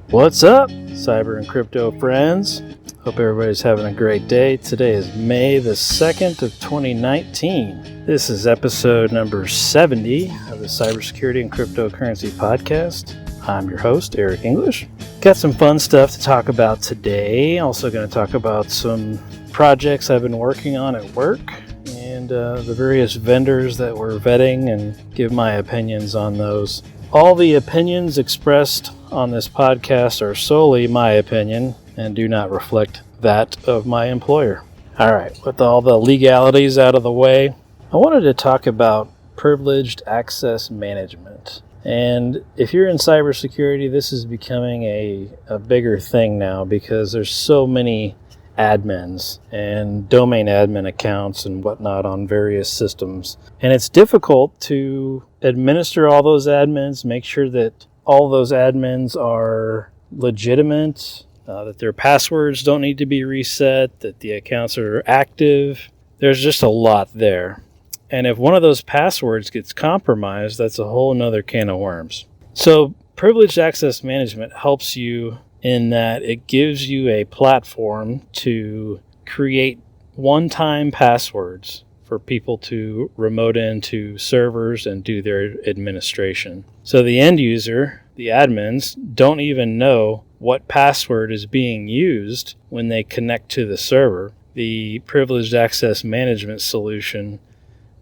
What's up, cyber and crypto friends? Hope everybody's having a great day. Today is May the 2nd of 2019. This is episode number 70 of the Cybersecurity and Cryptocurrency Podcast. I'm your host, Eric English. Got some fun stuff to talk about today. Also going to talk about some projects I've been working on at work and the various vendors that we're vetting and give my opinions on those. All the opinions expressed on this podcast are solely my opinion and do not reflect that of my employer. All right, with all the legalities out of the way, I wanted to talk about privileged access management. And if you're in cybersecurity, this is becoming a bigger thing now because there's so many admins and domain admin accounts and whatnot on various systems. And it's difficult to administer all those admins, make sure that all those admins are legitimate, that their passwords don't need to be reset, that the accounts are active. There's just a lot there. And if one of those passwords gets compromised, that's a whole nother can of worms. So privileged access management helps you in that it gives you a platform to create one-time passwords for people to remote into servers and do their administration. So the end user, the admins, don't even know what password is being used when they connect to the server. The privileged access management solution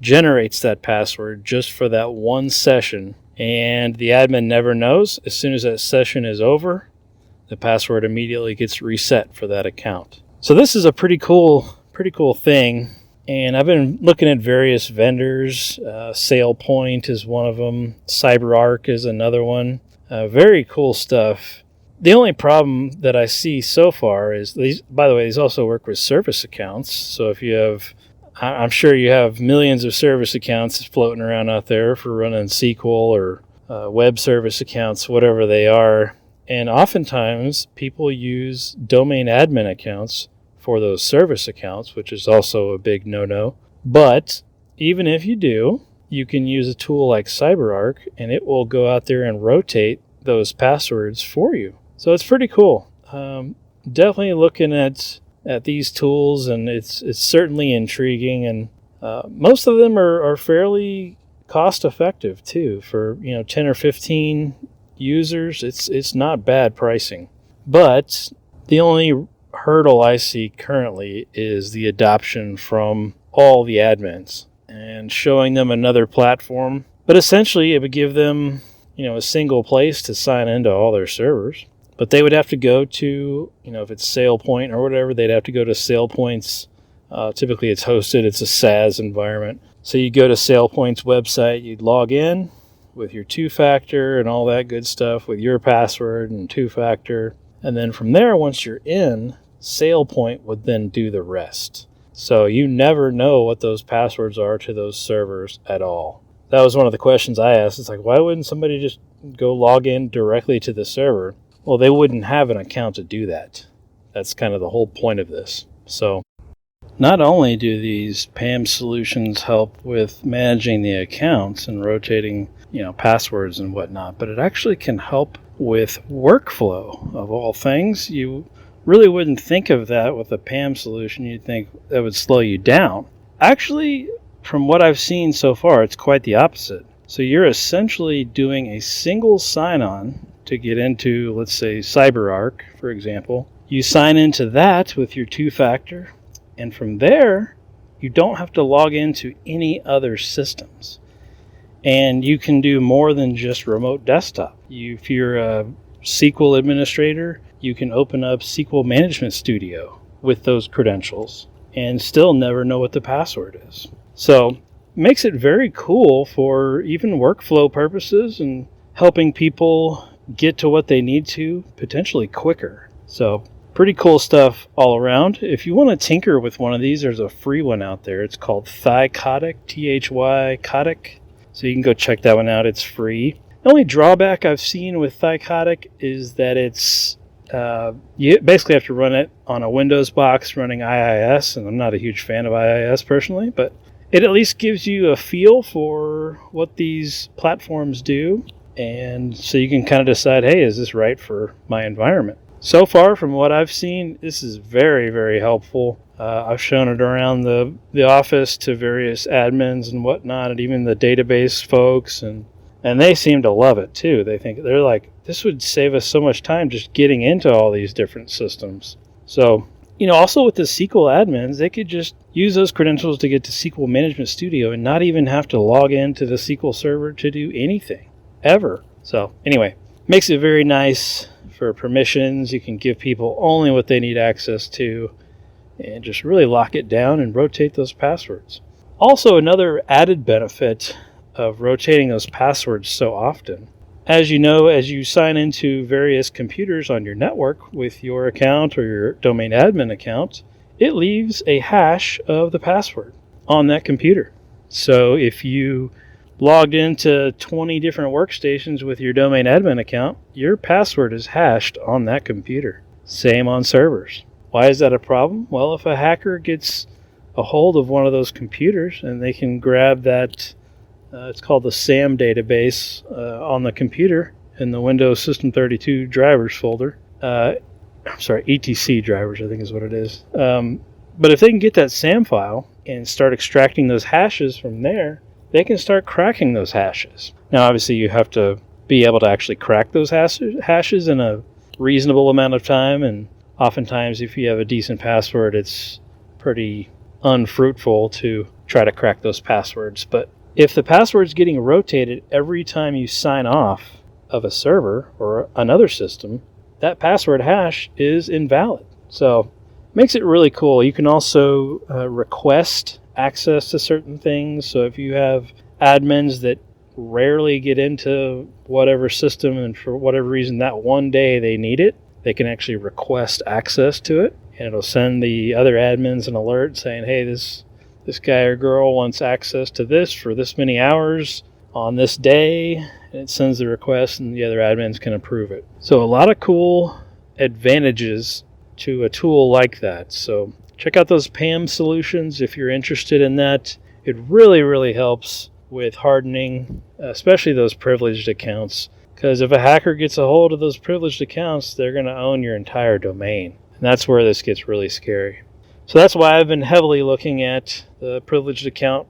generates that password just for that one session, and the admin never knows. As soon as that session is over, the password immediately gets reset for that account. So this is a pretty cool thing. And I've been looking at various vendors. SailPoint is one of them. Cyberark is another one. Very cool stuff. The only problem that I see so far is these. By the way, these also work with service accounts. So if you have, I'm sure you have millions of service accounts floating around out there for running SQL or web service accounts, whatever they are. And oftentimes people use domain admin accounts for those service accounts, which is also a big no-no. But even if you do, you can use a tool like Cyberark and it will go out there and rotate those passwords for you. So it's pretty cool. Definitely looking at these tools, and it's certainly intriguing, and most of them are fairly cost effective too. For 10 or 15 users, it's not bad pricing. But the only hurdle I see currently is the adoption from all the admins and showing them another platform. But essentially it would give them, a single place to sign into all their servers. But they would have to go to, if it's SailPoint or whatever, they'd have to go to SailPoint's, typically it's hosted, it's a SaaS environment. So you go to SailPoint's website, you'd log in with your two-factor and all that good stuff with your password and two-factor. And then from there, once you're in, SailPoint would then do the rest. So you never know what those passwords are to those servers at all. That was one of the questions I asked. It's like, why wouldn't somebody just go log in directly to the server? Well, they wouldn't have an account to do that. That's kind of the whole point of this. So not only do these PAM solutions help with managing the accounts and rotating, passwords and whatnot, but it actually can help with workflow of all things. You really wouldn't think of that with a PAM solution. You'd think that would slow you down. Actually, from what I've seen so far, it's quite the opposite. So you're essentially doing a single sign-on to get into, let's say, CyberArk, for example. You sign into that with your two-factor, and from there, you don't have to log into any other systems. And you can do more than just remote desktop. If you're a SQL administrator, you can open up SQL Management Studio with those credentials and still never know what the password is. So makes it very cool for even workflow purposes and helping people get to what they need to potentially quicker. So pretty cool stuff all around. If you want to tinker with one of these, there's a free one out there. It's called Thycotic, Thycotic. So you can go check that one out. It's free. The only drawback I've seen with Thycotic is that it's you basically have to run it on a Windows box running IIS, and I'm not a huge fan of IIS personally, but it at least gives you a feel for what these platforms do. And so you can kind of decide, hey, is this right for my environment? So far, from what I've seen, this is very, very helpful. I've shown it around the office to various admins and whatnot, and even the database folks, and they seem to love it too. They're like, this would save us so much time just getting into all these different systems. So, also with the SQL admins, they could just use those credentials to get to SQL Management Studio and not even have to log into the SQL Server to do anything, ever. So anyway, makes it very nice for permissions. You can give people only what they need access to and just really lock it down and rotate those passwords. Also, another added benefit of rotating those passwords so often, as you know, as you sign into various computers on your network with your account or your domain admin account, it leaves a hash of the password on that computer. So if you logged into 20 different workstations with your domain admin account, your password is hashed on that computer. Same on servers. Why is that a problem? Well, if a hacker gets a hold of one of those computers and they can grab that, it's called the SAM database on the computer in the Windows System 32 drivers folder. ETC drivers, I think is what it is. But if they can get that SAM file and start extracting those hashes from there, they can start cracking those hashes. Now, obviously, you have to be able to actually crack those hashes in a reasonable amount of time, and oftentimes, if you have a decent password, it's pretty unfruitful to try to crack those passwords. But if the password's getting rotated every time you sign off of a server or another system, that password hash is invalid. So it makes it really cool. You can also request access to certain things. So if you have admins that rarely get into whatever system and for whatever reason that one day they need it, they can actually request access to it, and it'll send the other admins an alert saying, hey, this guy or girl wants access to this for this many hours on this day, and it sends the request and the other admins can approve it. So a lot of cool advantages to a tool like that. So check out those PAM solutions if you're interested in that. It really, really helps with hardening, especially those privileged accounts, because if a hacker gets a hold of those privileged accounts, they're going to own your entire domain. And that's where this gets really scary. So that's why I've been heavily looking at the privileged account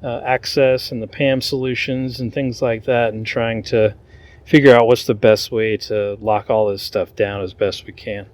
access and the PAM solutions and things like that, and trying to figure out what's the best way to lock all this stuff down as best we can.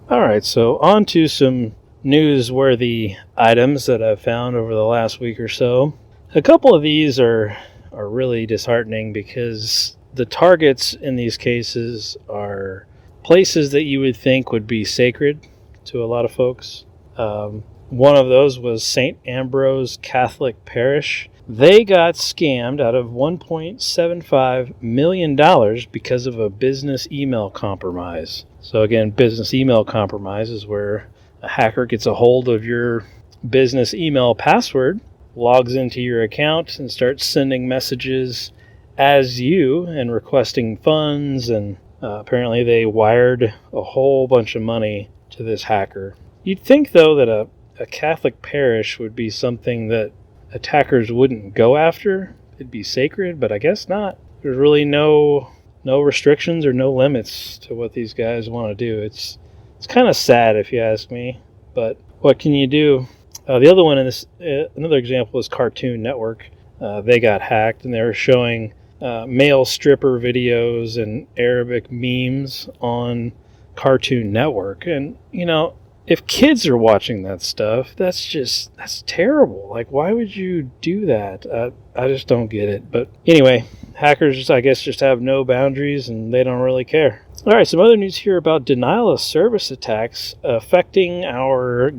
All right, so on to some newsworthy items that I've found over the last week or so. A couple of these are really disheartening because the targets in these cases are places that you would think would be sacred to a lot of folks. One of those was St. Ambrose Catholic Parish. They got scammed out of $1.75 million because of a business email compromise. So again, business email compromise is where a hacker gets a hold of your business email password, logs into your account, and starts sending messages as you and requesting funds. And apparently they wired a whole bunch of money to this hacker. You'd think, though, that a Catholic parish would be something that attackers wouldn't go after. It'd be sacred, but I guess not. There's really no restrictions or no limits to what these guys want to do. It's kind of sad if you ask me, but what can you do? The other one in this, another example is Cartoon Network. They got hacked and they were showing male stripper videos and Arabic memes on Cartoon Network. And, if kids are watching that stuff, that's terrible. Like, why would you do that? I just don't get it. But anyway, hackers, I guess, just have no boundaries and they don't really care. All right, some other news here about denial of service attacks affecting our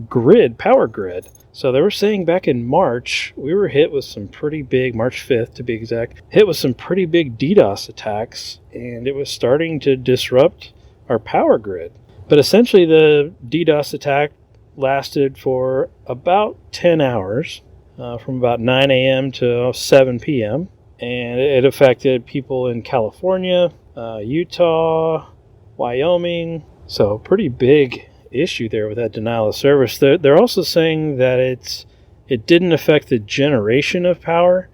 power grid. So they were saying back in March, we were hit with some pretty big, March 5th to be exact, hit with some pretty big DDoS attacks, and it was starting to disrupt our power grid. But essentially the DDoS attack lasted for about 10 hours, from about 9 a.m. to 7 p.m. And it affected people in California, Utah, Wyoming. So pretty big issue there with that denial of service. They're also saying that it didn't affect the generation of power.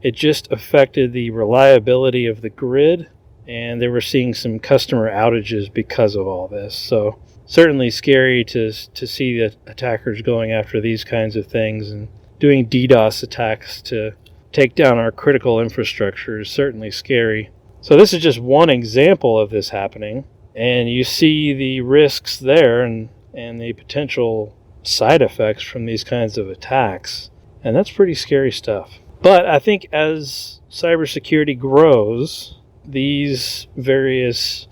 it just affected the reliability of the grid, and they were seeing some customer outages because of all this. So certainly scary to see the attackers going after these kinds of things and doing DDoS attacks to take down our critical infrastructure is certainly scary. So this is just one example of this happening, and you see the risks there and the potential side effects from these kinds of attacks, and that's pretty scary stuff. But I think as cybersecurity grows, these various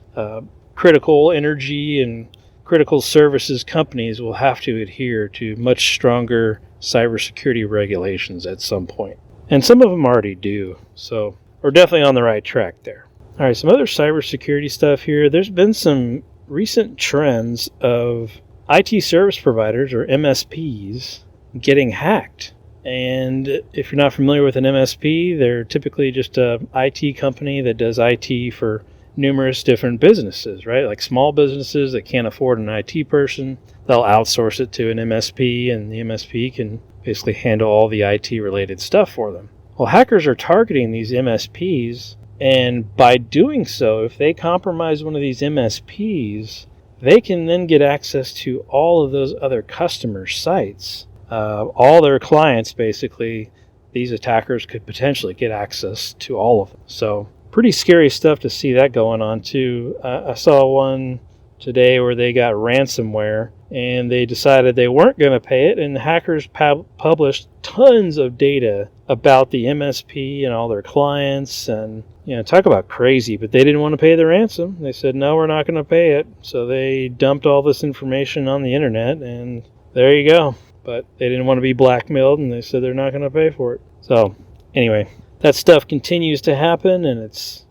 critical energy and critical services companies will have to adhere to much stronger cybersecurity regulations at some point. And some of them already do, so we're definitely on the right track there. All right, some other cybersecurity stuff here. There's been some recent trends of IT service providers, or MSPs, getting hacked. And if you're not familiar with an MSP, they're typically just an IT company that does IT for numerous different businesses, right? Like small businesses that can't afford an IT person, they'll outsource it to an MSP, and the MSP can basically handle all the IT-related stuff for them. Well, hackers are targeting these MSPs, and by doing so, if they compromise one of these MSPs, they can then get access to all of those other customer sites. All their clients, basically, these attackers could potentially get access to all of them. So pretty scary stuff to see that going on too. I saw one today where they got ransomware and they decided they weren't going to pay it, and the hackers published tons of data about the MSP and all their clients, and talk about crazy, but they didn't want to pay the ransom. They said, no, we're not going to pay it. So they dumped all this information on the internet, and there you go. But they didn't want to be blackmailed, and they said they're not going to pay for it. So anyway, that stuff continues to happen, and it's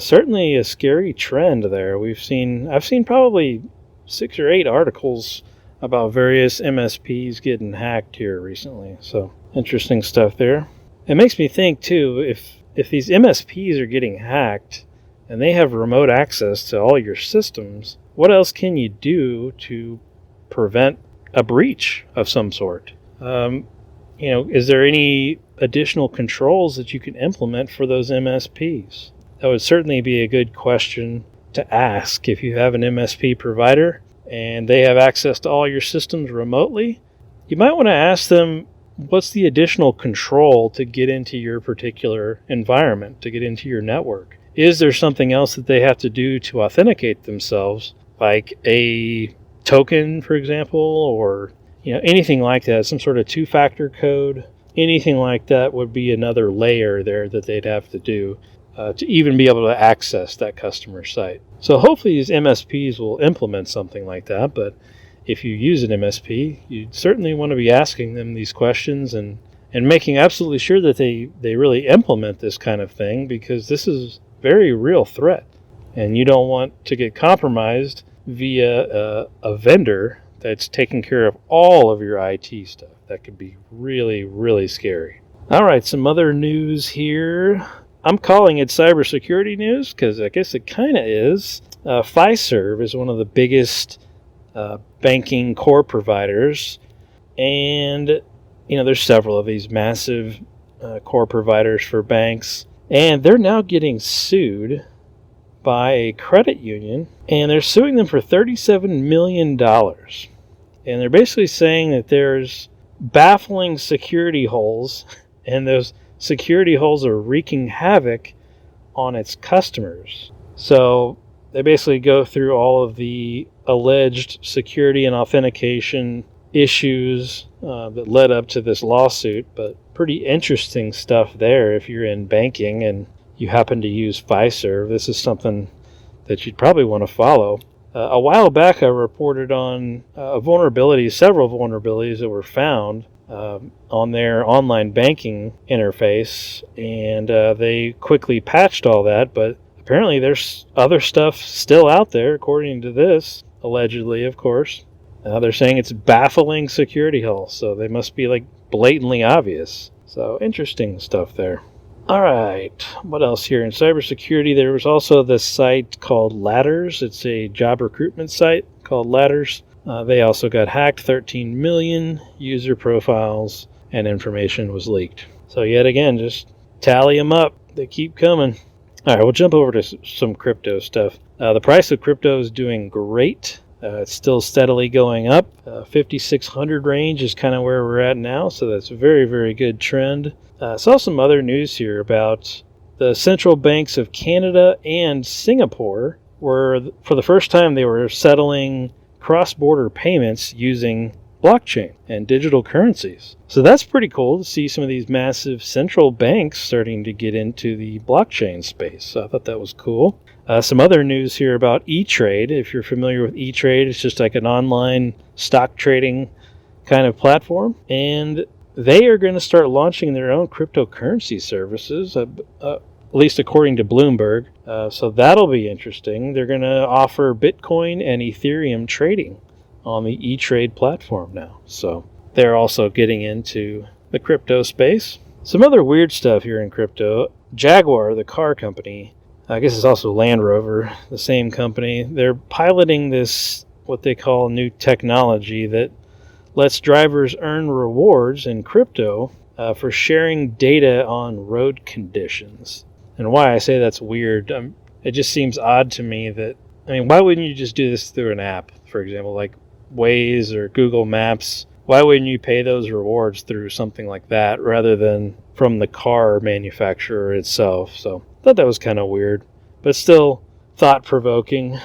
certainly a scary trend there. I've seen probably 6 or 8 articles about various MSPs getting hacked here recently. So interesting stuff there. It makes me think too, if these MSPs are getting hacked and they have remote access to all your systems, what else can you do to prevent a breach of some sort? Is there any additional controls that you can implement for those MSPs? That would certainly be a good question to ask if you have an MSP provider and they have access to all your systems remotely. You might want to ask them, what's the additional control to get into your particular environment, to get into your network? Is there something else that they have to do to authenticate themselves, like a token, for example, or anything like that, some sort of 2-factor code? Anything like that would be another layer there that they'd have to do to even be able to access that customer site. So hopefully these MSPs will implement something like that, but if you use an MSP, you certainly want to be asking them these questions and making absolutely sure that they really implement this kind of thing, because this is a very real threat. And you don't want to get compromised via a vendor that's taking care of all of your IT stuff. That could be really, really scary. All right, some other news here. I'm calling it cybersecurity news because I guess it kind of is. Fiserv is one of the biggest banking core providers, and there's several of these massive core providers for banks, and they're now getting sued by a credit union, and they're suing them for $37 million. And they're basically saying that there's baffling security holes, and those security holes are wreaking havoc on its customers. So they basically go through all of the alleged security and authentication issues that led up to this lawsuit, but pretty interesting stuff there. If you're in banking and you happen to use Fiserv, this is something that you'd probably want to follow. A while back, I reported on several vulnerabilities that were found on their online banking interface, and they quickly patched all that, but apparently there's other stuff still out there, according to this, allegedly, of course. They're saying it's baffling security holes, so they must be blatantly obvious. So interesting stuff there. All right, what else here in cybersecurity? There was also this site called Ladders. It's a job recruitment site called Ladders. They also got hacked. 13 million user profiles and information was leaked. So yet again, just tally them up. They keep coming. All right, we'll jump over to some crypto stuff. The price of crypto is doing great. It's still steadily going up. 5,600 range is kind of where we're at now, so that's a very, very good trend. Saw some other news here about the central banks of Canada and Singapore were, for the first time, they were settling cross-border payments using blockchain and digital currencies. So that's pretty cool to see some of these massive central banks starting to get into the blockchain space. So I thought that was cool. Some other news here about E-Trade. If you're familiar with E-Trade, it's just like an online stock trading kind of platform. And they are going to start launching their own cryptocurrency services, at least according to Bloomberg. So that'll be interesting. They're going to offer Bitcoin and Ethereum trading on the E-Trade platform now. So they're also getting into the crypto space. Some other weird stuff here in crypto. Jaguar, the car company, I guess it's also Land Rover, the same company. They're piloting this, what they call new technology that lets drivers earn rewards in crypto for sharing data on road conditions. And why I say that's weird, it just seems odd to me that, why wouldn't you just do this through an app, for example, like Waze or Google Maps? Why wouldn't you pay those rewards through something like that rather than from the car manufacturer itself? So I thought that was kind of weird, but still thought-provoking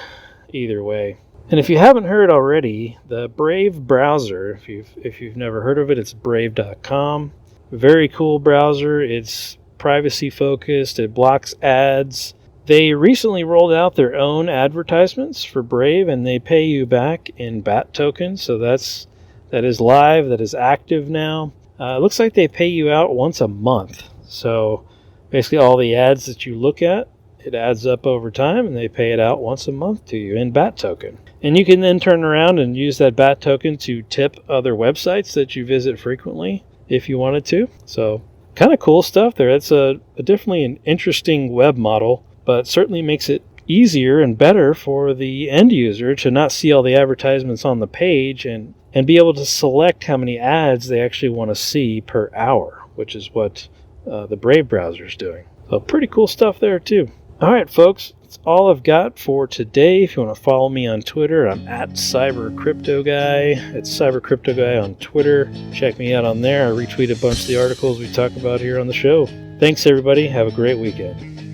either way. And if you haven't heard already, the Brave browser, if you've never heard of it, it's brave.com. Very cool browser. It's privacy-focused. It blocks ads. They recently rolled out their own advertisements for Brave, and they pay you back in BAT tokens. So that is live, that is active now. It looks like they pay you out once a month. So basically all the ads that you look at, it adds up over time, and they pay it out once a month to you in BAT token. And you can then turn around and use that BAT token to tip other websites that you visit frequently if you wanted to. So kind of cool stuff there. It's definitely an interesting web model, but certainly makes it easier and better for the end user to not see all the advertisements on the page and be able to select how many ads they actually want to see per hour, which is what the Brave browser is doing. So pretty cool stuff there too. All right, folks, that's all I've got for today. If you want to follow me on Twitter, I'm at CyberCryptoGuy. It's CyberCryptoGuy on Twitter. Check me out on there. I retweet a bunch of the articles we talk about here on the show. Thanks, everybody. Have a great weekend.